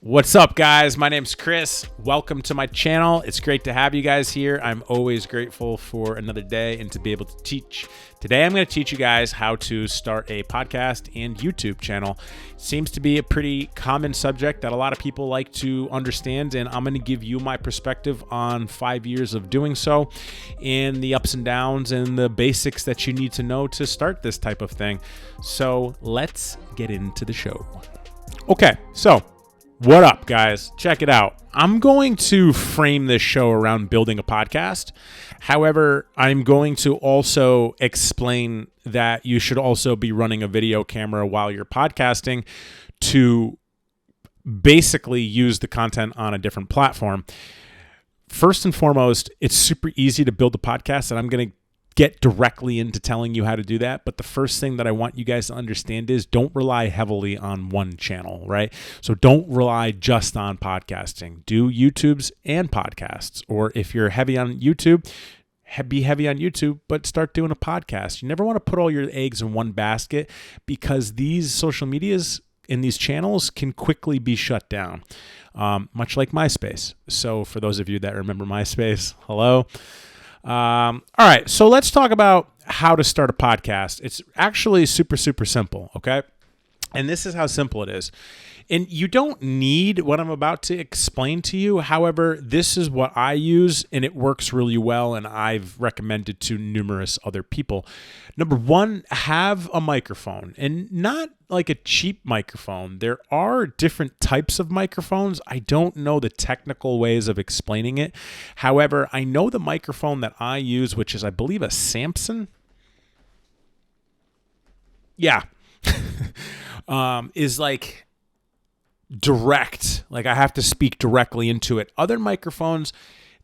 What's up, guys? My name's Chris. Welcome to my channel. It's great to have you guys here. I'm always grateful for another day and to be able to teach. Today, I'm going to teach you guys how to start a podcast and YouTube channel. It seems to be a pretty common subject that a lot of people like to understand, and I'm going to give you my perspective on 5 years of doing so and the ups and downs and the basics that you need to know to start this type of thing. So let's get into the show. Okay, so what up, guys? Check it out. I'm going to frame this show around building a podcast. However, I'm going to also explain that you should also be running a video camera while you're podcasting to basically use the content on a different platform. First and foremost, it's super easy to build a podcast, and I'm going to get directly into telling you how to do that. But the first thing that I want you guys to understand is don't rely heavily on one channel, right? So don't rely just on podcasting. Do YouTubes and podcasts. Or if you're heavy on YouTube, be heavy on YouTube, but start doing a podcast. You never want to put all your eggs in one basket because these social medias and these channels can quickly be shut down, much like MySpace. So for those of you that remember MySpace, hello. All right, so let's talk about how to start a podcast. It's actually super simple, okay? And this is how simple it is. And you don't need what I'm about to explain to you. However, this is what I use, and it works really well, and I've recommended to numerous other people. Number one, have a microphone, and not like a cheap microphone. There are different types of microphones. I don't know the technical ways of explaining it. However, I know the microphone that I use, which is, I believe, a Samson. Yeah. Is like direct. Like I have to speak directly into it. Other microphones,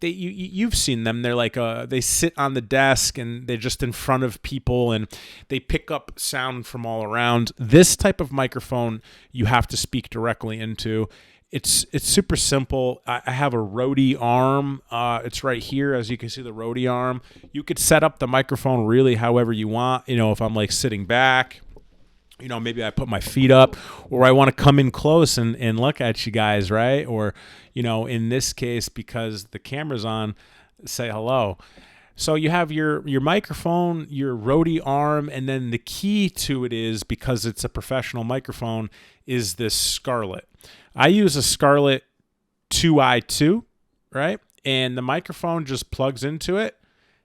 you've seen them. They're like they sit on the desk and they're just in front of people and they pick up sound from all around. This type of microphone you have to speak directly into. It's super simple. I have a Rode arm. It's right here, as you can see, the Rode arm. You could set up the microphone really however you want. You know, if I'm like sitting back, you know, maybe I put my feet up, or I want to come in close and look at you guys, right? Or, you know, in this case, because the camera's on, say hello. So you have your microphone, your Rode arm, and then the key to it is, because it's a professional microphone, is this Scarlett. I use a Scarlett 2i2, right? And the microphone just plugs into it.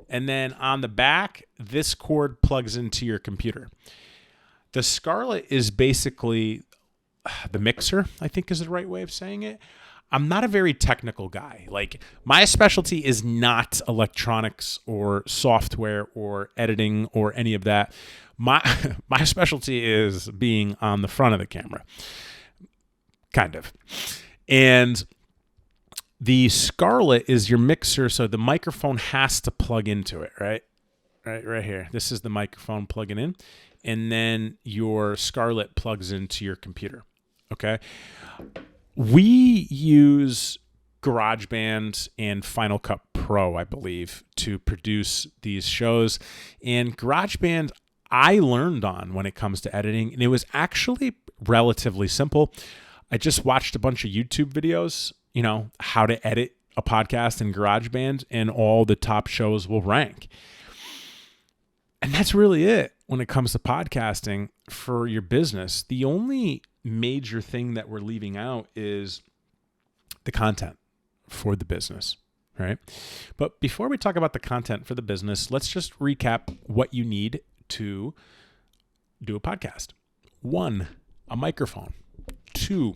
And then on the back, this cord plugs into your computer. The Scarlett is basically the mixer, I think is the right way of saying it. I'm not a very technical guy. Like, my specialty is not electronics or software or editing or any of that. My specialty is being on the front of the camera, kind of. And the Scarlett is your mixer, so the microphone has to plug into it, right? Right here. This is the microphone plugging in. And then your Scarlett plugs into your computer, okay? We use GarageBand and Final Cut Pro, I believe, to produce these shows. And GarageBand, I learned on when it comes to editing, and it was actually relatively simple. I just watched a bunch of YouTube videos, you know, how to edit a podcast in GarageBand, and all the top shows will rank. And that's really it when it comes to podcasting for your business. The only major thing that we're leaving out is the content for the business, right? But before we talk about the content for the business, let's just recap what you need to do a podcast. 1, a microphone. 2,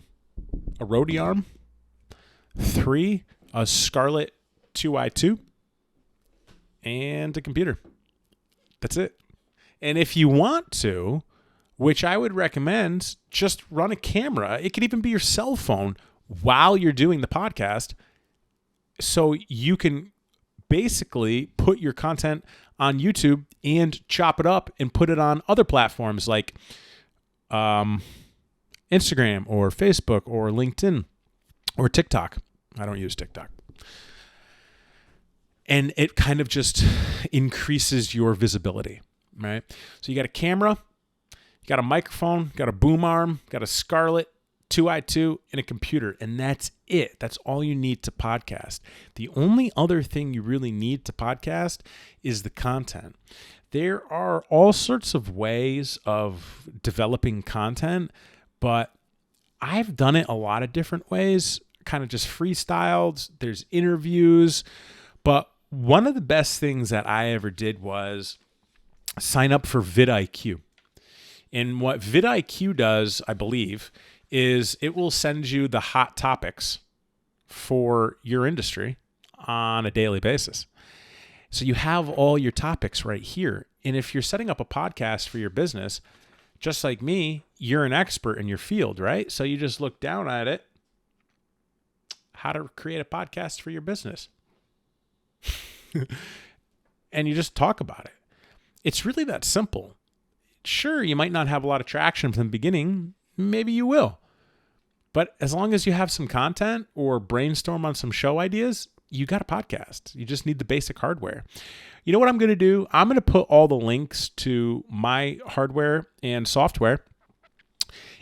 a Rode arm. 3, a Scarlett 2i2. And a computer. That's it. And if you want to, which I would recommend, just run a camera. It could even be your cell phone while you're doing the podcast, so you can basically put your content on YouTube and chop it up and put it on other platforms like Instagram or Facebook or LinkedIn or TikTok. I don't use TikTok. And it kind of just increases your visibility, right? So you got a camera, you got a microphone, got a boom arm, got a Scarlett 2i2, and a computer, and that's it. That's all you need to podcast. The only other thing you really need to podcast is the content. There are all sorts of ways of developing content, but I've done it a lot of different ways, kind of just freestyled. There's interviews, but one of the best things that I ever did was sign up for vidIQ. And what vidIQ does, I believe, is it will send you the hot topics for your industry on a daily basis. So you have all your topics right here. And if you're setting up a podcast for your business, just like me, you're an expert in your field, right? So you just look down at it, how to create a podcast for your business. And you just talk about it. It's really that simple. Sure, you might not have a lot of traction from the beginning. Maybe you will. But as long as you have some content or brainstorm on some show ideas, you got a podcast. You just need the basic hardware. You know what I'm going to do? I'm going to put all the links to my hardware and software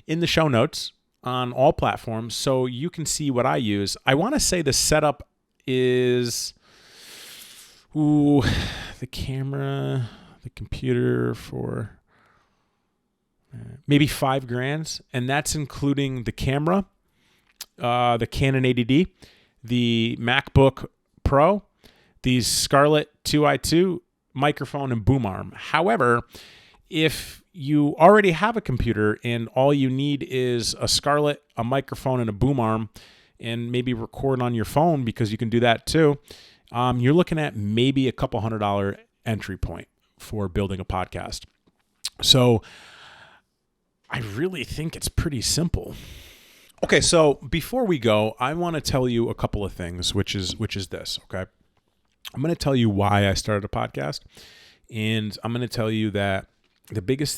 in the show notes on all platforms so you can see what I use. I want to say the setup is the camera, the computer for maybe $5,000, and that's including the camera, the Canon 80D, the MacBook Pro, the Scarlett 2i2 microphone, and boom arm. However, if you already have a computer and all you need is a Scarlett, a microphone, and a boom arm, and maybe record on your phone, because you can do that too, you're looking at maybe a couple $100 entry point for building a podcast. So I really think it's pretty simple. Okay, so before we go, I want to tell you a couple of things, which is this, okay? I'm going to tell you why I started a podcast, and I'm going to tell you that the biggest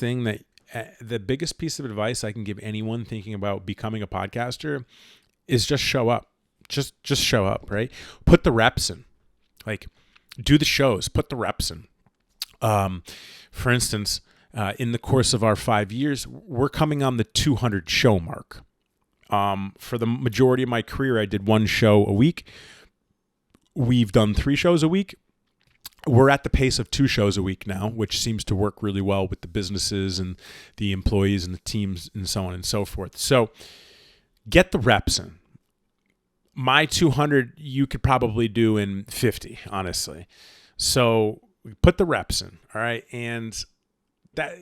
piece of advice I can give anyone thinking about becoming a podcaster is just show up. Just show up, right? Put the reps in. Like, do the shows, put the reps in. For instance, in the course of our 5 years, we're coming on the 200 show mark. For the majority of my career, I did one show a week. We've done 3 shows a week. We're at the pace of 2 shows a week now, which seems to work really well with the businesses and the employees and the teams and so on and so forth. So get the reps in. My 200, you could probably do in 50, honestly. So put the reps in, all right? And that,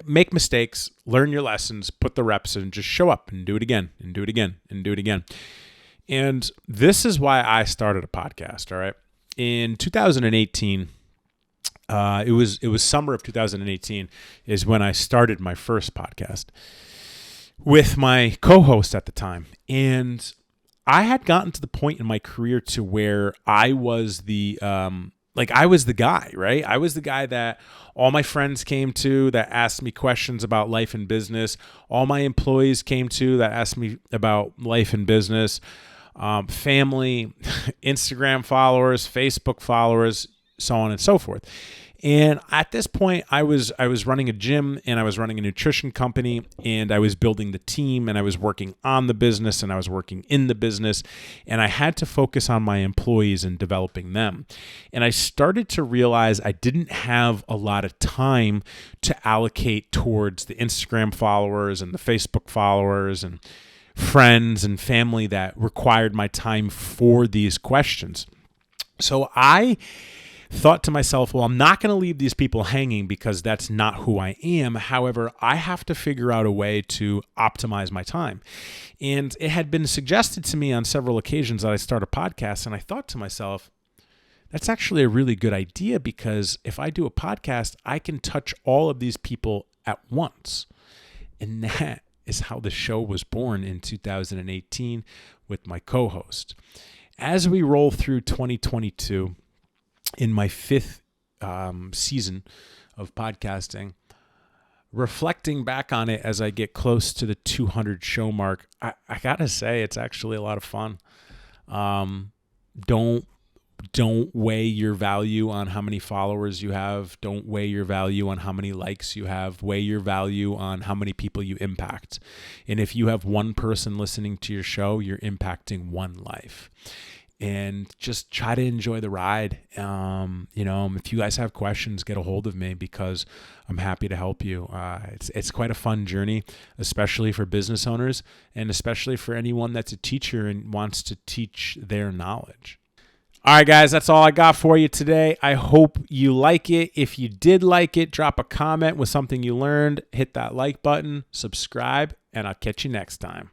make mistakes, learn your lessons, put the reps in, just show up and do it again and do it again and do it again. And this is why I started a podcast, all right? In 2018, it was summer of 2018 is when I started my first podcast with my co-host at the time. And I had gotten to the point in my career to where I was the guy, right? I was the guy that all my friends came to that asked me questions about life and business. All my employees came to that asked me about life and business. Family, Instagram followers, Facebook followers, so on and so forth. And at this point, I was running a gym and I was running a nutrition company and I was building the team and I was working on the business and I was working in the business, and I had to focus on my employees and developing them. And I started to realize I didn't have a lot of time to allocate towards the Instagram followers and the Facebook followers and friends and family that required my time for these questions. So I thought to myself, well, I'm not going to leave these people hanging because that's not who I am. However, I have to figure out a way to optimize my time. And it had been suggested to me on several occasions that I start a podcast. And I thought to myself, that's actually a really good idea, because if I do a podcast, I can touch all of these people at once. And that is how the show was born in 2018 with my co-host. As we roll through 2022, in my 5th season of podcasting, reflecting back on it as I get close to the 200 show mark, I gotta say it's actually a lot of fun. Don't Don't weigh your value on how many followers you have. Don't weigh your value on how many likes you have. Weigh your value on how many people you impact. And if you have one person listening to your show, you're impacting one life. And just try to enjoy the ride. If you guys have questions, get a hold of me because I'm happy to help you. It's quite a fun journey, especially for business owners and especially for anyone that's a teacher and wants to teach their knowledge. All right, guys, that's all I got for you today. I hope you like it. If you did like it, drop a comment with something you learned, hit that like button, subscribe, and I'll catch you next time.